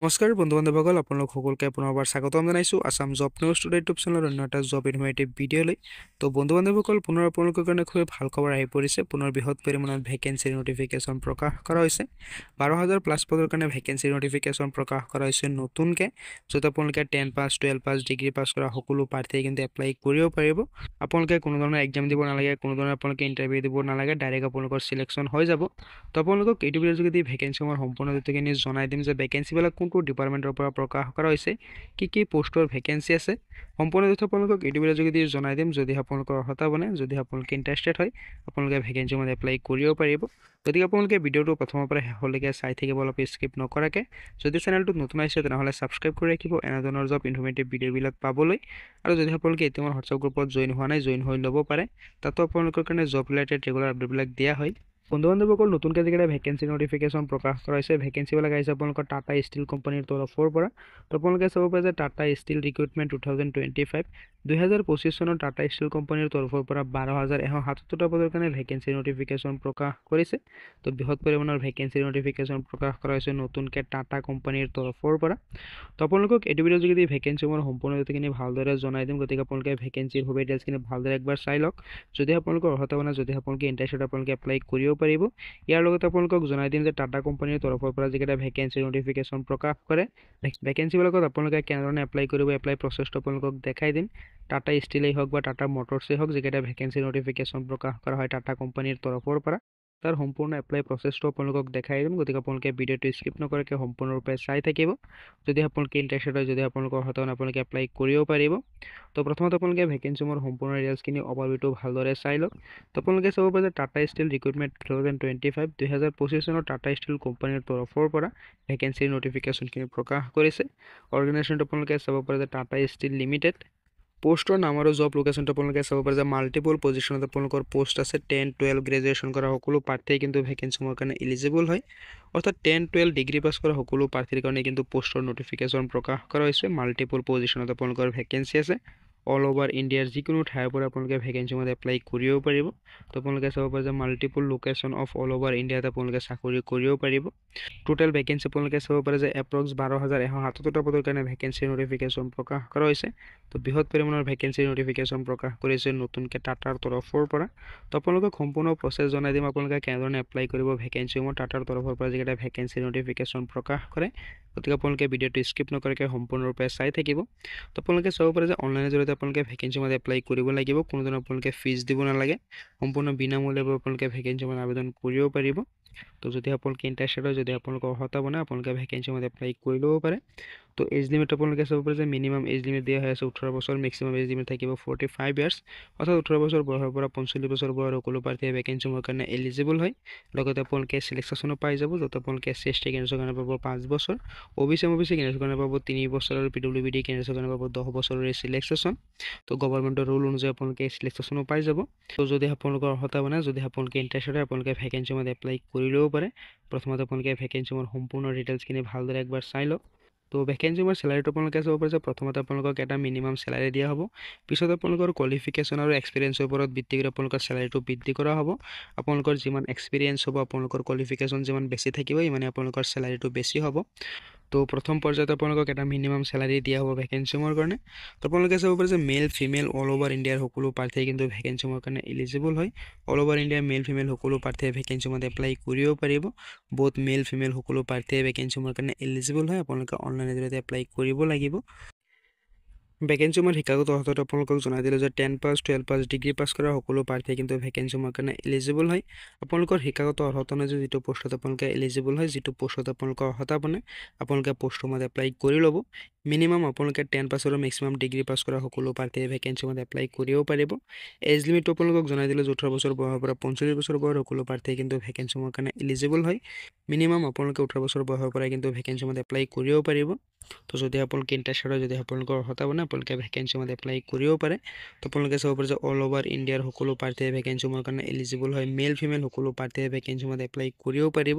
নমস্কাৰ বন্ধু-বান্ধৱসকল, আপোনালোক সকলোকে পুনৰবাৰ স্বাগতম জনাইছোঁ Assam job news today YouTube চেনেলৰ অন্য এটা জব ইনফৰমেটিভ ভিডিঅ'লৈ। তো বন্ধু-বান্ধৱসকল, পুনৰ আপোনালোকৰ কাৰণে খুব ভাল খবৰ আহি পৰিছে। পুনৰ বৃহৎ পৰিমাণত ভেকেঞ্চিৰ নটিফিকেশ্যন প্ৰকাশ কৰা হৈছে। 12,000 প্লাছ পদৰ কাৰণে ভেকেঞ্চিৰ নটিফিকেশ্যন প্ৰকাশ কৰা হৈছে নতুনকৈ, য'ত আপোনালোকে 10 পাছ, 12 পাছ, ডিগ্ৰী পাছ কৰা সকলো প্ৰাৰ্থীয়ে কিন্তু এপ্লাই কৰিব পাৰিব। আপোনালোকে কোনো ধৰণৰ এক্সাম দিব নালাগে, কোনো ধৰণৰ আপোনালোকে ইণ্টাৰভিউ দিব নালাগে, ডাইৰেক্ট আপোনালোকৰ চিলেকশ্যন হৈ যাব। তো আপোনালোকক এইটো ভিডিঅ'ৰ যোগেদি ভেকেঞ্চিসমূহৰ সম্পূৰ্ণ তথ্যখিনি জনাই দিম যে ভেকেঞ্চিবিলাক কোনটো ডিপাৰ্টমেণ্টৰ পৰা প্ৰকাশ কৰা হৈছে, কি পোষ্টৰ ভেকেঞ্চি আছে, সম্পূৰ্ণ তথ্য আপোনালোকক এইটো ভিডিঅ'ৰ যোগেদি জনাই দিম। যদি আপোনালোকৰ অৰ্হতা বনে, যদি আপোনালোকে ইণ্টাৰেষ্টেড হয়, আপোনালোকে ভেকেঞ্চিসমূহ এপ্লাই কৰিব পাৰিব। গতিকে আপোনালোকে ভিডিঅ'টো প্ৰথমৰ পৰা শেষলৈকে চাই থাকিব, অলপ স্কিপ নকৰাকৈ। যদি চেনেলটোত নতুন আহিছে তেনেহ'লে ছাবস্ক্ৰাইব কৰি ৰাখিব এনেধৰণৰ জব ইনফৰমেটিভ ভিডিঅ'বিলাক পাবলৈ। আৰু যদি আপোনালোকে এতিয়া আমাৰ হোৱাটছআপ গ্ৰুপত জইন হোৱা নাই, জইন হৈ ল'ব পাৰে। তাতো আপোনালোকৰ কাৰণে জব ৰিলেটেড ৰেগুলাৰ আপডেটবিলাক দিয়া হয়। বন্ধু-বান্ধৱসকল, নতুনকৈ যিকেইটা ভেকেঞ্চি নটিফিকেশ্যন প্ৰকাশ কৰা হৈছে, ভেকেঞ্চিবিলাক আহিছে আপোনালোকৰ টাটা ষ্টীল কোম্পানীৰ তৰফৰ পৰা। তো আপোনালোকে চাব পাৰে যে টাটা ষ্টীল ৰিক্ৰুটমেণ্ট 2025 2025 চনৰ টাটা ষ্টীল কোম্পানীৰ তৰফৰ পৰা 12,177টা পদৰ কাৰণে ভেকেঞ্চি নটিফিকেশ্যন প্ৰকাশ কৰিছে। তো বৃহৎ পৰিমাণৰ ভেকেঞ্চি নটিফিকেশ্যন প্ৰকাশ কৰা হৈছে নতুনকৈ টাটা কোম্পানীৰ তৰফৰ পৰা। তো আপোনালোকক এইটো ভিডিঅ'ৰ যোগেদি ভেকেঞ্চিসমূহৰ সম্পূৰ্ণ তথ্যখিনি ভালদৰে জনাই দিম। গতিকে আপোনালোকে ভেকেঞ্চিৰ সুবিধা ডিটেইলছখিনি ভালদৰে একবাৰ চাই লওক। যদি আপোনালোকৰ অৰ্হতা বনে, যদি আপোনালোকে ইণ্টাৰেষ্টেড, আপোনালোকে এপ্লাই কৰিব পাৰিব। ইয়াৰ লগতে আপোনালোকক জনাই দিম যে টাটা কোম্পানীৰ তৰফৰ পৰা যিকেইটা ভেকেঞ্চি নটিফিকেশ্যন প্ৰকাশ কৰে, ভেকেঞ্চিবিলাকত আপোনালোকে কেনেধৰণে এপ্লাই কৰিব, এপ্লাই প্ৰচেছটো আপোনালোকক দেখাই দিম। টাটা ষ্টীলেই হওক বা টাটা মটৰ্ছেই হওক, যিকেইটা ভেকেঞ্চি নটিফিকেশ্যন প্ৰকাশ কৰা হয় টাটা কোম্পানীৰ তৰফৰ পৰা, তাৰ সম্পূৰ্ণ এপ্লাই প্ৰচেছটো আপোনালোকক দেখাই দিম। গতিকে আপোনালোকে ভিডিঅ'টো স্কিপ নকৰাকৈ সম্পূৰ্ণৰূপে চাই থাকিব। যদি আপোনালোকে ইণ্টাৰেষ্টেড হয়, যদি আপোনালোকৰ অৰ্হতা হয়, আপোনালোকে এপ্লাই কৰিব পাৰিব। তো প্ৰথমতে আপোনালোকে ভেকেঞ্চিসমূহৰ সম্পূৰ্ণ ডিটেইলছখিনি অভাৰভিউটো ভালদৰে চাই লওক। তো আপোনালোকে চাব পাৰে যে টাটা ষ্টীল ৰিক্ৰুটমেণ্ট 2025 2025 চনৰ টাটা ষ্টীল কোম্পানীৰ তৰফৰ পৰা ভেকেঞ্চিৰ নটিফিকেশ্যনখিনি প্ৰকাশ কৰিছে। অৰ্গেনাইজেশ্যনটো আপোনালোকে চাব পাৰে যে টাটা ষ্টীল লিমিটেড। পোষ্টৰ নাম আৰু জব লোকেশ্যনটো আপোনালোকে চাব পাৰে যে মাল্টিপল পজিশ্যনত আপোনালোকৰ পোষ্ট আছে। 10-12 গ্ৰেজুৱেশ্যন কৰা সকলো প্ৰাৰ্থীয়ে কিন্তু ভেকেঞ্চিসমূহৰ কাৰণে এলিজিবল হয়। অৰ্থাৎ 10-12 ডিগ্ৰী পাছ কৰা সকলো প্ৰাৰ্থীৰ কাৰণে কিন্তু পোষ্টৰ নটিফিকেশ্যন প্ৰকাশ কৰা হৈছে। মাল্টিপল পজিশ্যনত আপোনালোকৰ ভেকেঞ্চি আছে। অল অভাৰ ইণ্ডিয়াৰ যিকোনো ঠাইৰ পৰা আপোনালোকে ভেকেঞ্চিসমূহত এপ্লাই কৰিব পাৰিব। তো আপোনালোকে চাব পাৰে যে multiple location of all over ইণ্ডিয়াত আপোনালোকে চাকৰি কৰিব পাৰিব। টোটেল ভেকেঞ্চি আপোনালোকে চাব পাৰে যে এপ্ৰক্স 12,177টা পদৰ কাৰণে ভেকেঞ্চি নটিফিকেশ্যন প্ৰকাশ কৰা হৈছে। তো বৃহৎ পৰিমাণৰ ভেকেঞ্চি নটিফিকেশ্যন প্ৰকাশ কৰিছে নতুনকৈ টাটাৰ তৰফৰ পৰা। তো আপোনালোকক সম্পূৰ্ণ প্ৰচেছ জনাই দিম, আপোনালোকে কেনেধৰণে এপ্লাই কৰিব ভেকেঞ্চিসমূহ টাটাৰ তৰফৰ পৰা যিকেইটা ভেকেঞ্চি নটিফিকেশ্যন প্ৰকাশ কৰে। গতিকে আপোনালোকে ভিডিঅ'টো স্কিপ নকৰাকৈ সম্পূৰ্ণৰূপে চাই থাকিব। তো আপোনালোকে চাব পাৰে যে অনলাইনৰ জৰিয়তে আপোনালোকে ভেকেঞ্চিসমূহত এপ্লাই কৰিব লাগিব। কোনো ধৰণৰ আপোনালোকে ফিজ দিব নালাগে। সম্পূৰ্ণ বিনামূলীয়াভাৱে আপোনালোকে ভেকেঞ্চিসমূহত আবেদন কৰিব পাৰিব। তো যদি আপোনালোকে ইণ্টাৰেষ্টেড হয়, যদি আপোনালোকৰ অৰ্হতা বনে, আপোনালোকে ভেকেঞ্চিসমূহত এপ্লাই কৰি ল'ব পাৰে। তো এজ লিমিট আপোনালোকে চাব পাৰে যে মিনিমাম এজ লিমিট দিয়া হৈ আছে 18 বছৰ, মেক্সিমাম এজ লিমিট থাকিব 45 ইয়াৰ্ছ। অৰ্থাৎ 18 বছৰ বয়সৰ পৰা 45 বছৰ বয়সৰ সকলো প্ৰাৰ্থীয়ে ভেকেঞ্চিসমূহৰ কাৰণে এলিজিবল হয়। লগতে আপোনালোকে চিলেকশ্যনো পাই যাব, য'ত আপোনালোকে SC/ST কেণ্ডেডেটৰ কাৰণে পাব 5 বছৰ, OBC কেণ্ডেডেটৰ কাৰণে পাব 3 বছৰ আৰু PWD কেণ্ডেডেটৰ কাৰণে পাব 10 বছৰৰ চিলেকশ্যন। তো গভৰ্ণমেণ্টৰ ৰুল অনুযায়ী আপোনালোকে চিলেকশ্যনো পাই যাব। তো যদি আপোনালোকৰ অৰ্হতা বনে, যদি আপোনালোকে ইণ্টাৰেষ্টেড হয়, আপোনালোকে ভেকেঞ্চিসমূহত এপ্লাই কৰি ল'ব পাৰে। প্ৰথমতে আপোনালোকে ভেকেঞ্চিসমূহৰ সম্পূৰ্ণ ডিটেইলছখিনি ভালদৰে একবাৰ চাই লওক। তো ভেকেঞ্চিসমূহৰ চেলাৰীটো আপোনালোকে চাব পাৰে যে প্ৰথমতে আপোনালোকক এটা মিনিমাম চেলাৰী দিয়া হ'ব। পিছত আপোনালোকৰ কোৱালিফিকেশ্যন আৰু এক্সপিৰিয়েঞ্চৰ ওপৰত ভিত্তি কৰি আপোনালোকৰ চেলাৰীটো বৃদ্ধি কৰা হ'ব। আপোনালোকৰ যিমান এক্সপিৰিয়েঞ্চ হ'ব, আপোনালোকৰ কোৱালিফিকেশ্যন যিমান বেছি থাকিব, ইমানে আপোনালোকৰ চেলাৰীটো বেছি হ'ব। তো প্ৰথম পৰ্যায়ত আপোনালোকক এটা মিনিমাম চেলাৰী দিয়া হ'ব ভেকেঞ্চিসমূহৰ কাৰণে। তো আপোনালোকে চাব পাৰে যে মেল ফিমেল অল অভাৰ ইণ্ডিয়াৰ সকলো প্ৰাৰ্থীয়ে কিন্তু ভেকেঞ্চিসমূহৰ কাৰণে এলিজিবল হয়। অল অভাৰ ইণ্ডিয়াৰ মেল ফিমেল সকলো প্ৰাৰ্থীয়ে ভেকেঞ্চিসমূহত এপ্লাই কৰিব পাৰিব। বহুত মেল ফিমেল সকলো প্ৰাৰ্থীয়ে ভেকেঞ্চিসমূহৰ কাৰণে এলিজিবল হয়। আপোনালোকে অনলাইনৰ জৰিয়তে এপ্লাই কৰিব লাগিব। ভেকেঞ্চিসমূহৰ শিক্ষাগত অৰ্হতাটো আপোনালোকক জনাই দিলোঁ যে 10 পাছ, 12 পাছ, ডিগ্ৰী পাছ কৰা সকলো প্ৰাৰ্থীয়ে কিন্তু ভেকেঞ্চিসমূহৰ কাৰণে এলিজিবল হয়। আপোনালোকৰ শিক্ষাগত অৰ্হতা অনুযায়ী যিটো পোষ্টত আপোনালোকে এলিজিবল হয়, যিটো পোষ্টত আপোনালোকৰ অৰ্হতা বনে, আপোনালোকে পোষ্টসমূহত এপ্লাই কৰি ল'ব। মিনিমাম আপোনালোকে 10 পাছ আৰু মেক্সিমাম ডিগ্ৰী পাছ কৰা সকলো প্ৰাৰ্থীয়ে ভেকেঞ্চিসমূহত এপ্লাই কৰিব পাৰিব। এজ লিমিটটো আপোনালোকক জনাই দিলোঁ যে 18 বছৰ বয়সৰ পৰা 45 বছৰ বয়সৰ সকলো প্ৰাৰ্থীয়ে কিন্তু ভেকেঞ্চিসমূহৰ কাৰণে এলিজিবল হয়। মিনিমাম আপোনালোকে 18 বছৰ বয়সৰ পৰাই কিন্তু ভেকেঞ্চিসমূহত এপ্লাই কৰিব পাৰিব। তো যদি আপোনালোকে ইণ্টাৰেষ্টেড হয়, যদি আপোনালোকৰ অৰ্হতা বনে, আপোনালোকে ভেকেঞ্চিসমূহত এপ্লাই কৰিব পাৰে। তো আপোনালোকে চাব পাৰে যে অল অভাৰ ইণ্ডিয়াৰ সকলো প্ৰাৰ্থীয়ে ভেকেঞ্চিসমূহৰ কাৰণে এলিজিবল হয়। মেল ফিমেল সকলো প্ৰাৰ্থীয়ে ভেকেঞ্চিসমূহত এপ্লাই কৰিব পাৰিব।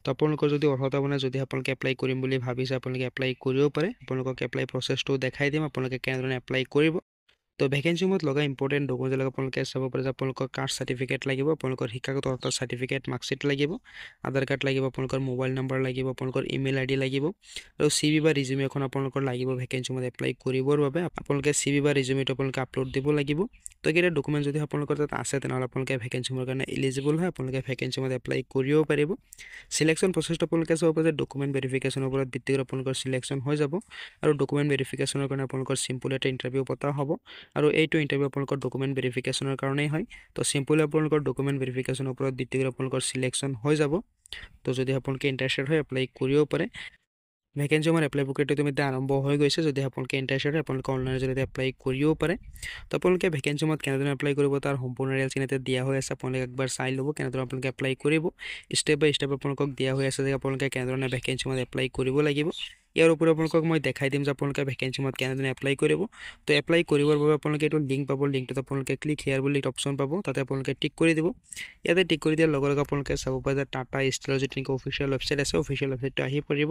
তো আপোনালোকৰ যদি অৰ্হতা বনে, যদি আপোনালোকে এপ্লাই কৰিম বুলি ভাবিছে, আপোনালোকে এপ্লাই কৰিব পাৰে। আপোনালোকক এপ্লাই প্ৰচেছটো দেখাই দিম, আপোনালোকে কেনেধৰণে এপ্লাই কৰিব। তো ভেকেঞ্চি মত লগা ইম্পৰ্টেণ্ট ডকুমেণ্ট আপোনালোকে চাব পাৰে যে আপোনালোকৰ কাষ্ট চাৰ্টিফিকেট লাগিব, আপোনালোকৰ শিক্ষাগত অৰ্হতা চাৰ্টিফিকেট মাৰ্কশ্বিট লাগিব, আধাৰ কাৰ্ড লাগিব, আপোনালোকৰ মোবাইল নম্বৰ লাগিব, আপোনালোকৰ ইমেইল আইডি লাগিব আৰু CV বা ৰিজিউমি এখন আপোনালোকৰ লাগিব ভেকেঞ্চি মত এপ্লাই কৰিবৰ বাবে। আপোনালোকে CV বা ৰিজিউমিটো আপোনালোকে আপলোড দিব লাগিব। তো এইকেইটা ডকুমেণ্ট যদি আপোনালোকৰ তাত আছে তেনেহ'লে আপোনালোকে ভেকেঞ্চি মোৰ কাৰণে এলিজিবল হয়, আপোনালোকে ভেকেঞ্চি মত এপ্লাই কৰিব পাৰিব। সিলেকশ্যন প্ৰচেছটো আপোনালোকে চাব পাৰে যে ডকুমেণ্ট ভেৰিফিকেশ্যনৰ ওপৰত ভিত্তি কৰি আপোনালোকৰ সিলেকশ্যন হৈ যাব আৰু ডকুমেণ্ট ভেৰিফিকেশ্যনৰ কাৰণে আপোনালোকৰ চিম্পল এটা ইণ্টাৰভিউ পতা হ'ব আৰু এইটো ইণ্টাৰভিউ আপোনালোকৰ ডকুমেণ্ট ভেৰিফিকেশ্যনৰ কাৰণেই হয়। তো চিম্পলি আপোনালোকৰ ডকুমেণ্ট ভেৰিফিকেশ্যনৰ ওপৰত ভিত্তি কৰি আপোনালোকৰ সিলেকশ্যন হৈ যাব। তো যদি আপোনালোকে ইণ্টাৰেষ্টেড হয় এপ্লাই কৰিব পাৰে। ভেকেঞ্চি আমাৰ এপ্লাই প্ৰক্ৰিয়াটো এতিয়া আৰম্ভ হৈ গৈছে। যদি আপোনালোকে ইণ্টাৰেষ্টেড হয় আপোনালোকে অনলাইনৰ জৰিয়তে এপ্লাই কৰিব পাৰে। তো আপোনালোকে ভেকেঞ্চি মত কেনেদৰে এপ্লাই কৰিব তাৰ সম্পূৰ্ণ ৰিলছ ইয়াতে দিয়া হৈ আছে, আপোনালোকে একবাৰ চাই ল'ব কেনেদৰে আপোনালোকে এপ্লাই কৰিব। ষ্টেপ বাই ষ্টেপ আপোনালোকক দিয়া হৈ আছে যে আপোনালোকে কেনেধৰণে ভেকেঞ্চি মত এপ্লাই কৰিব লাগিব। ইয়াৰ ওপৰত আপোনালোকক মই দেখাই দিম যে আপোনালোকে ভেকেঞ্চি মত কেনেদৰে এপ্লাই কৰিব। তো এপ্লাই কৰিবৰ বাবে আপোনালোকে এইটো লিংক পাব, লিংকটোত আপোনালোকে ক্লিক হিয়াৰ বুলি অপশ্যন পাব, তাতে আপোনালোকে টিক কৰি দিব। ইয়াতে টিক কৰি দিয়াৰ লগে লগে আপোনালোকে চাব পাৰে যে টাটা ষ্টিলৰ যিটো নেকি অফিচিয়েল ৱেবছাইট আছে, অফিচিয়েল ৱেবছাইটটো আহি পৰিব।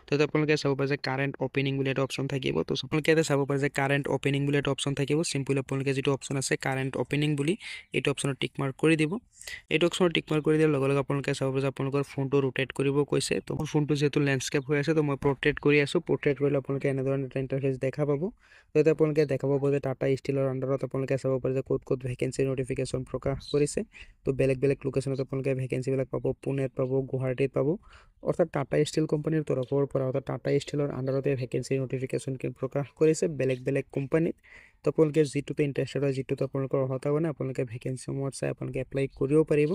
তো আপোনালোকে চাব পাৰে যে কাৰেণ্ট অপেনিং বুলি এটা অপশ্যন থাকিব। তো আপোনালোকে ইয়াতে চাব পাৰে যে কাৰেণ্ট অপেনিং বুলি এটা অপশ্যন থাকিব। চিম্পলি আপোনালোকে যিটো অপশ্যন আছে কাৰেণ্ট অপেনিং বুলি এইটো অপশ্যনত টিক মাৰ্ক কৰি দিব। এইটো অপশ্যনত টিক মাৰ্ক কৰি দিয়াৰ লগে লগে আপোনালোকে চাব পাৰে যে আপোনালোকৰ ফোনটো ৰোটেট কৰিব কৈছে। তো মোৰ ফোনটো যিহেতু লেণ্ডস্কেপ হৈ আছে তো মই পোৰ্ট্ৰেট কৰি আছোঁ। পোৰ্ট্ৰেট কৰিলে আপোনালোকে এনেধৰণৰ এটা ইণ্টাৰফেচ দেখা পাব। তো এতিয়া আপোনালোকে দেখা পাব যে টাটা ষ্টিলৰ আণ্ডাৰত আপোনালোকে চাব পাৰে যে ক'ত ক'ত ভেকেঞ্চি নটিফিকেশ্যন প্ৰকাশ কৰিছে। তো বেলেগ বেলেগ লোকেশ্যনত আপোনালোকে ভেকেঞ্চিবিলাক পাব, পুনেত পাব, গুৱাহাটীত পাব। অৰ্থাৎ টাটা ষ্টিল কোম্পানীৰ তৰফৰ পৰা অৰ্থাৎ টাটা ষ্টিলৰ আণ্ডাৰতে ভেকেঞ্চি নটিফিকেশ্যন প্ৰকাশ কৰিছে বেলেগ বেলেগ কোম্পানীত। তো আপোনালোকে যিটোতে ইণ্টাৰেষ্টেড হয়, যিটোতে আপোনালোকৰ অৰ্হতা মানে আপোনালোকে ভেকেঞ্চিসমূহত চাই আপোনালোকে এপ্লাই কৰিব পাৰিব।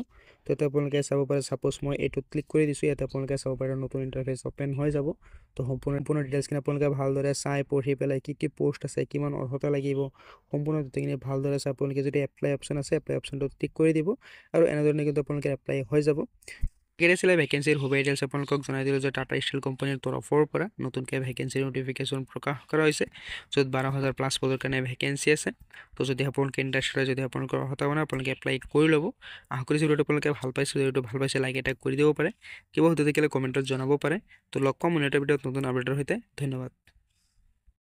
তো এতিয়া আপোনালোকে চাব পাৰে, ছাপ'জ মই এইটোত ক্লিক কৰি দিছোঁ, ইয়াতে আপোনালোকে চাব পাৰে নতুন ইণ্টাৰফেচ অপেন হৈ যাব। তো সম্পূৰ্ণ ডিটেইলছখিনি আপোনালোকে ভালদৰে চাই পঢ়ি পেলাই কি পোষ্ট আছে, কিমান অৰ্হতা লাগিব, সম্পূৰ্ণ গোটেইখিনি ভালদৰে চাই আপোনালোকে যদি এপ্লাই অপশ্যন আছে এপ্লাই অপশ্যনটো টিক কৰি দিব আৰু এনেধৰণে কিন্তু আপোনালোকে এপ্লাই হৈ যাব। আছিলে ভেকেঞ্চিৰ সুবিধা ডিটেইলছ আপোনালোকক জনাই দিলোঁ যে টাটা ষ্টিল কোম্পানীৰ তৰফৰ পৰা নতুনকৈ ভেকেঞ্চিৰ নটিফিকেশ্যন প্ৰকাশ কৰা হৈছে, য'ত 12,000+ পদৰ কাৰণে ভেকেঞ্চি আছে। তো যদি আপোনালোকে ইণ্টাৰেষ্টেড হয়, যদি আপোনালোকৰ অৰ্হতা মানে আপোনালোকে এপ্লাই কৰি ল'ব। আশা কৰিছোঁ ভিডিঅ'টো আপোনালোকে ভাল পাইছে। ভিডিঅ'টো ভাল পাইছে লাইক এটা কৰি দিব পাৰে, কিবা সুধি থাকিলে কমেণ্টত জনাব পাৰে। তো লগ পাম অন্য এটা ভিডিঅ'ত নতুন আপডেটৰ সৈতে। ধন্যবাদ।